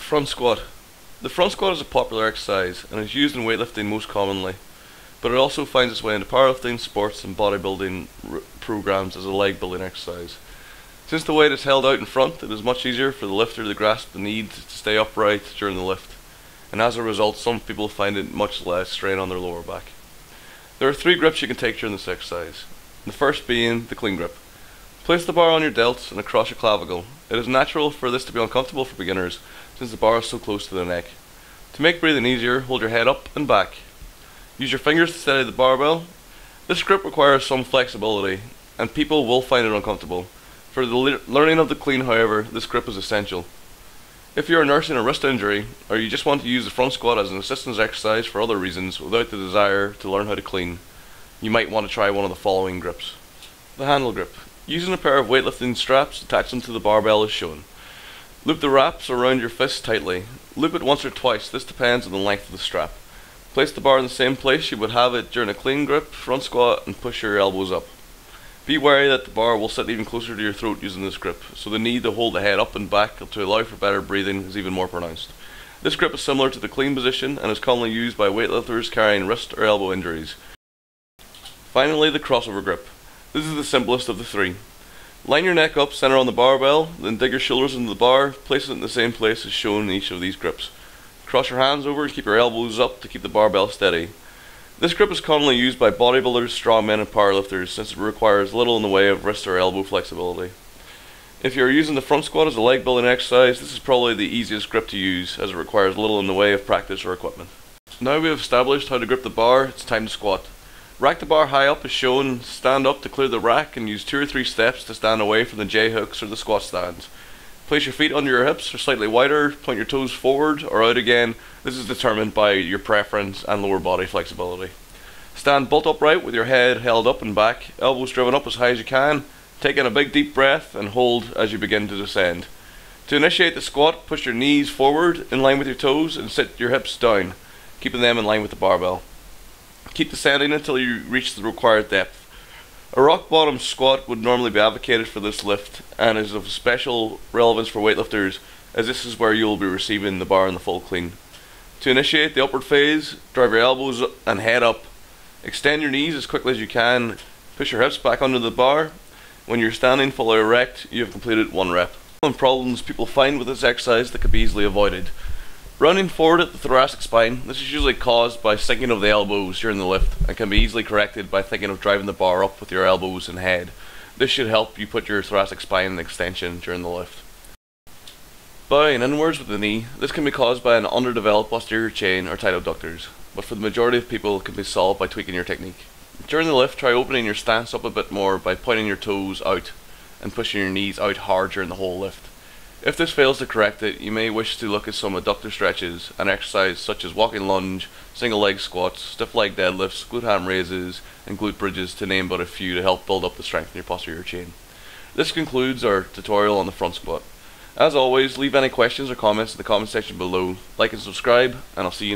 Front squat. The front squat is a popular exercise and is used in weightlifting most commonly, but it also finds its way into powerlifting, sports and bodybuilding programs as a leg building exercise. Since the weight is held out in front, it is much easier for the lifter to grasp the need to stay upright during the lift, and as a result some people find it much less strain on their lower back. There are 3 grips you can take during this exercise, the first being the clean grip. Place the bar on your delts and across your clavicle. It is natural for this to be uncomfortable for beginners since the bar is so close to the neck. To make breathing easier, hold your head up and back. Use your fingers to steady the barbell. This grip requires some flexibility and people will find it uncomfortable. For the learning of the clean, however, this grip is essential. If you are nursing a wrist injury or you just want to use the front squat as an assistance exercise for other reasons without the desire to learn how to clean, you might want to try one of the following grips. The handle grip. Using a pair of weightlifting straps, attach them to the barbell as shown. Loop the wraps around your fist tightly. Loop it once or twice, this depends on the length of the strap. Place the bar in the same place you would have it during a clean grip, front squat, and push your elbows up. Be wary that the bar will sit even closer to your throat using this grip, so the need to hold the head up and back to allow for better breathing is even more pronounced. This grip is similar to the clean position and is commonly used by weightlifters carrying wrist or elbow injuries. Finally, the crossover grip. This is the simplest of the 3. Line your neck up, center on the barbell, then dig your shoulders into the bar, place it in the same place as shown in each of these grips. Cross your hands over and keep your elbows up to keep the barbell steady. This grip is commonly used by bodybuilders, strongmen and powerlifters since it requires little in the way of wrist or elbow flexibility. If you are using the front squat as a leg building exercise, this is probably the easiest grip to use as it requires little in the way of practice or equipment. Now we have established how to grip the bar, it's time to squat. Rack the bar high up as shown, stand up to clear the rack and use 2 or 3 steps to stand away from the J-hooks or the squat stands. Place your feet under your hips or slightly wider, point your toes forward or out again. This is determined by your preference and lower body flexibility. Stand bolt upright with your head held up and back, elbows driven up as high as you can. Take in a big deep breath and hold as you begin to descend. To initiate the squat, push your knees forward in line with your toes and sit your hips down, keeping them in line with the barbell. Keep descending until you reach the required depth. A rock bottom squat would normally be advocated for this lift and is of special relevance for weightlifters as this is where you will be receiving the bar in the full clean. To initiate the upward phase, drive your elbows and head up. Extend your knees as quickly as you can. Push your hips back under the bar. When you're standing fully erect, you have completed 1 rep. Common problems people find with this exercise that can be easily avoided. Rounding forward at the thoracic spine, this is usually caused by sinking of the elbows during the lift and can be easily corrected by thinking of driving the bar up with your elbows and head. This should help you put your thoracic spine in extension during the lift. Bowing inwards with the knee, this can be caused by an underdeveloped posterior chain or tight abductors, but for the majority of people it can be solved by tweaking your technique. During the lift, try opening your stance up a bit more by pointing your toes out and pushing your knees out hard during the whole lift. If this fails to correct it, you may wish to look at some adductor stretches and exercise such as walking lunge, single leg squats, stiff leg deadlifts, glute ham raises, and glute bridges to name but a few to help build up the strength in your posterior chain. This concludes our tutorial on the front squat. As always, leave any questions or comments in the comment section below, like and subscribe, and I'll see you